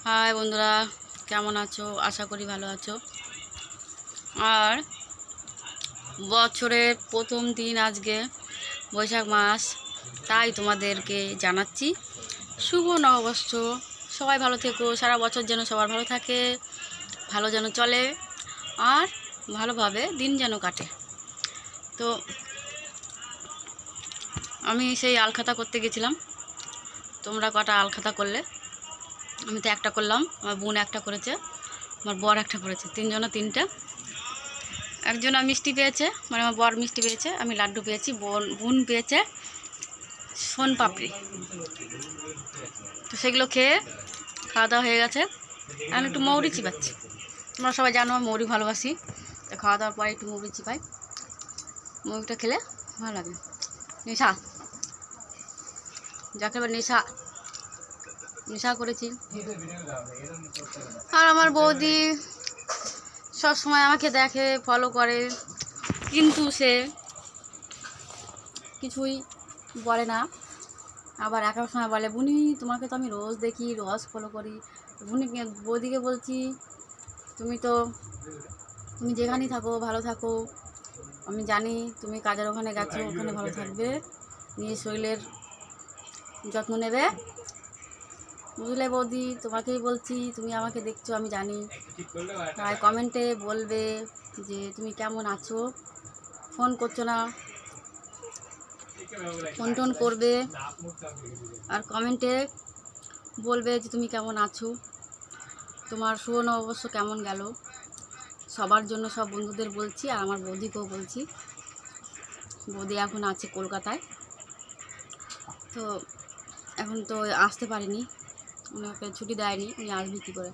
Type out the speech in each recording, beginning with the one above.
High বন্ধুরা, কেমন আছো? আশা করি ভালো আছো। আর বছরের প্রথম দিন আজকে, বৈশাখ মাস, তাই তোমাদেরকে জানাচ্ছি শুভ নববর্ষ। সবাই ভালো থেকো, সারা বছর যেন সবার ভালো থাকে, ভালো যেন চলে আর ভালোভাবে দিন যেন কাটে। তো আমি সেই আলখাতা করতে গেছিলাম। তোমরা কটা আলখাতা করলে? আমি তো একটা করলাম, আমার বোন একটা করেছে, আমার বর একটা করেছে, তিনজনে তিনটা। একজন মিষ্টি পেয়েছে, মানে আমার বর মিষ্টি পেয়েছে, আমি লাড্ডু পেয়েছি, বোন পেয়েছে সোন পাপড়ি। তো সেগুলো খেয়ে খাওয়া দাওয়া হয়ে গেছে। এখন একটু মৌরি চিবাচ্ছি। তোমরা সবাই জানো আমি মৌরি ভালোবাসি, তো খাওয়া দাওয়ার পরে একটু মৌরি চিবাই। মৌরিটা খেলে ভালো লাগে। নেশা, যাকে এবার নেশা নেশা করেছি। আর আমার বৌদি সব সময় আমাকে দেখে, ফলো করে, কিন্তু সে কিছুই বলে না। আবার এক এক সময় বলে, বুনি তোমাকে তো আমি রোজ দেখি, রোজ ফলো করি। বৌদিকে বলছি, তুমি যেখানেই থাকো ভালো থাকো, আমি জানি তুমি কাজের ওখানে গেছো, ওখানে ভালো থাকবে, নিজের শরীরের যত্ন নেবে, বুঝলে বৌদি? তোমাকেই বলছি, তুমি আমাকে দেখছো আমি জানি, তাই কমেন্টে বলবে যে তুমি কেমন আছো। ফোন করছো না, ফোন টোন করবে আর কমেন্টে বলবে যে তুমি কেমন আছো, তোমার শুভ নববর্ষ কেমন গেল। সবার জন্য, সব বন্ধুদের বলছি আর আমার বৌদিকেও বলছি। বৌদি এখন আছে কলকাতায়, তো এখন তো আসতে পারিনি, ওনাকে ছুটি দেয়নি, উনি আসবে কী করে।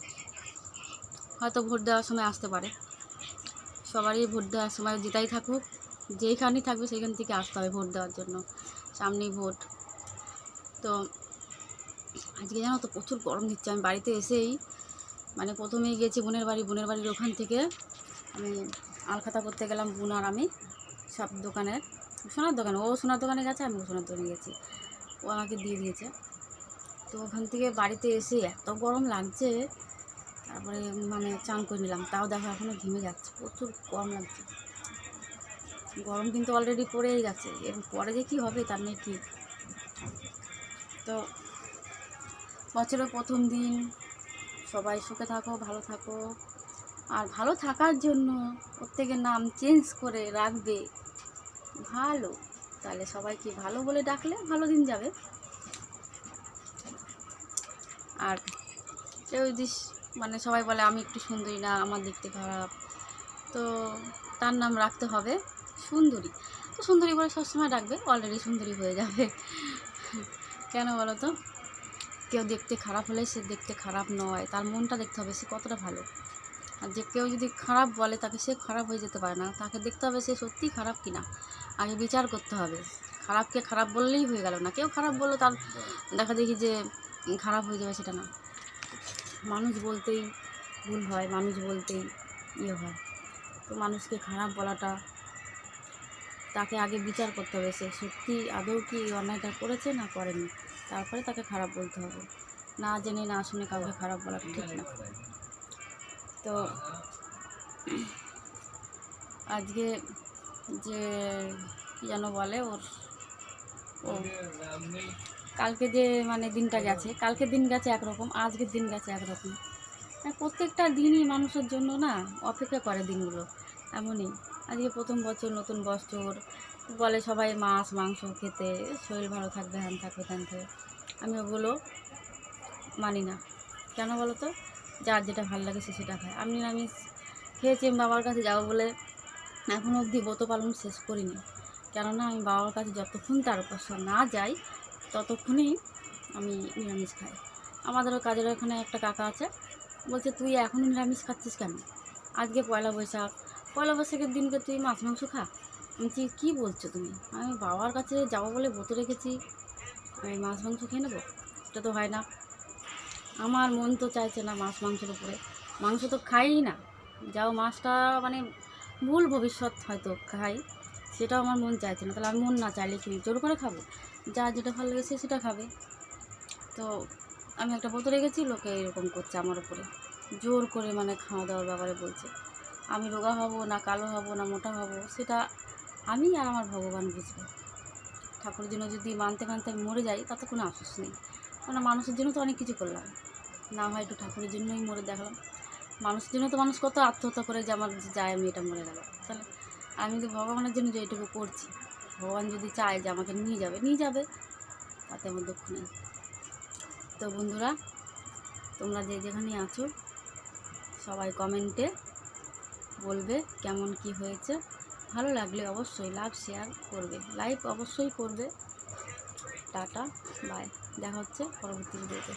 হয়তো ভোট দেওয়ার সময় আসতে পারে। সবারই ভোট দেওয়ার সময় যেটাই থাকুক, যেইখানেই থাকবে সেইখান থেকে আসতে হবে ভোট দেওয়ার জন্য, সামনেই ভোট। তো আজকে জানো তো প্রচুর গরম দিচ্ছে। আমি বাড়িতে এসেই, মানে প্রথমেই গেছি বোনের বাড়ির ওখান থেকে আমি আলখাতা করতে গেলাম, বোন আর আমি। সব দোকানে, সোনার দোকানে, ও সোনার দোকানে গেছে, আমি সোনার দোকানে গেছি, ও আমাকে দিয়ে দিয়েছে। তো ওখান থেকে বাড়িতে এসে এত গরম লাগছে, তারপরে মানে চান করে নিলাম, তাও দেখো এখনও ঘেমে যাচ্ছে, প্রচুর গরম লাগছে। গরম কিন্তু অলরেডি পড়েই গেছে, এর পরে যে কী হবে তার নেই ঠিক। তো বছরের প্রথম দিন, সবাই সুখে থাকো, ভালো থাকো। আর ভালো থাকার জন্য প্রত্যেকের নাম চেঞ্জ করে রাখবে ভালো, তাহলে সবাইকে ভালো বলে ডাকলে ভালো দিন যাবে। আর কেউ যদি মানে সবাই বলে আমি একটু সুন্দরী না, আমার দেখতে খারাপ, তো তার নাম রাখতে হবে সুন্দরী। তো সুন্দরী বলে সবসময় ডাকবে, অলরেডি সুন্দরী হয়ে যাবে। কেন বলো তো? কেউ দেখতে খারাপ হলে সে দেখতে খারাপ নয়, তার মনটা দেখতে হবে সে কতটা ভালো। আর যে কেউ যদি খারাপ বলে তাকে, সে খারাপ হয়ে যেতে পারে না, তাকে দেখতে হবে সে সত্যিই খারাপ কিনা, আগে বিচার করতে হবে। খারাপকে খারাপ বললেই হয়ে গেল না, কেউ খারাপ বললো তার দেখা দেখি যে খারাপ হয়ে যাবে, সেটা না। মানুষ বলতেই ভুল হয়, মানুষ বলতেই ইয়ে হয়। তো মানুষকে খারাপ বলাটা, তাকে আগে বিচার করতে হবে সে সত্যি আদৌ কি অন্যায়টা করেছে না করেনি, তারপরে তাকে খারাপ বলতে হবে। না জেনে না শুনে কাউকে খারাপ বলাটা ঠিক না। তো আজকে যে কী যেন বলে ওর, ও কালকে যে মানে দিনটা গেছে, কালকের দিন গেছে একরকম, আজকের দিন গেছে একরকম। প্রত্যেকটা দিনই মানুষের জন্য না অপেক্ষা করে দিনগুলো, এমনই। আজকে প্রথম বছর, নতুন বছর, বলে সবাই মাছ মাংস খেতে, শরীর ভালো থাকবে, হ্যান থাকবে ত্যান থাকবে। আমি ওগুলো মানি না। কেন বলো তো? যার যেটা ভালো লাগে সে সেটা খায়। আমি নিরামিষ খেয়েছি, আমি বাবার কাছে যাবো বলে এখনও অবধি ব্রত পালন শেষ করিনি। কেননা আমি বাবার কাছে যতক্ষণ তার উপাস্য না যাই ততক্ষণই আমি নিরামিষ খাই। আমাদেরও কাজের ওখানে একটা কাকা আছে, বলছে তুই এখনও নিরামিষ খাচ্ছিস কেন? আজকে পয়লা বৈশাখ, পয়লা বৈশাখের দিনকে তুই মাছ মাংস খা। আমি বলছি কী বলছো তুমি? আমি বাবার কাছে যাবো বলে ব্রত রেখেছি, আমি মাছ মাংস খেয়ে নেবো? এটা তো হয় না। আমার মন তো চাইছে না মাছ মাংসের উপরে, মাংস তো খাই না, যাও মাছটা মানে ভুল ভবিষ্যৎ হয়তো খাই, সেটাও আমার মন চাইছে না। তাহলে আমি মন না চাইলে কি জোর করে খাবো? যার যেটা ভালো লেগেছে সেটা খাবে। তো আমি একটা ব্রত রেখেছি, লোকে এরকম করছে আমার উপরে, জোর করে মানে খাওয়া দাওয়ার ব্যাপারে বলছে। আমি রোগা হব না কালো হব না মোটা হব, সেটা আমি আর আমার ভগবান বুঝবে। ঠাকুরের জন্য যদি মানতে মানতে আমি মরে যাই, তাতে কোনো আফসোস নেই, কারণ মানুষের জন্য তো অনেক কিছু করলাম, না হয় একটু ঠাকুরের জন্যই মরে দেখলাম। মানুষের জন্য তো মানুষ কত আত্মহত্যা করে যে আমার যায় আমি এটা মরে গেলাম, তাহলে আমি তো ভগবানের জন্য যেটুকু করছি, ভগবান যদি চায় যে আমাকে নিয়ে যাবে, তাতে আমার দুঃখ নেই। তো বন্ধুরা, তোমরা যে যেখানে আছো সবাই কমেন্টে বলবে কেমন কি হয়েছে। ভালো লাগলে অবশ্যই লাভ শেয়ার করবে, লাইক অবশ্যই করবে। টাটা, বাই, দেখা হচ্ছে পরবর্তী ভিডিওতে।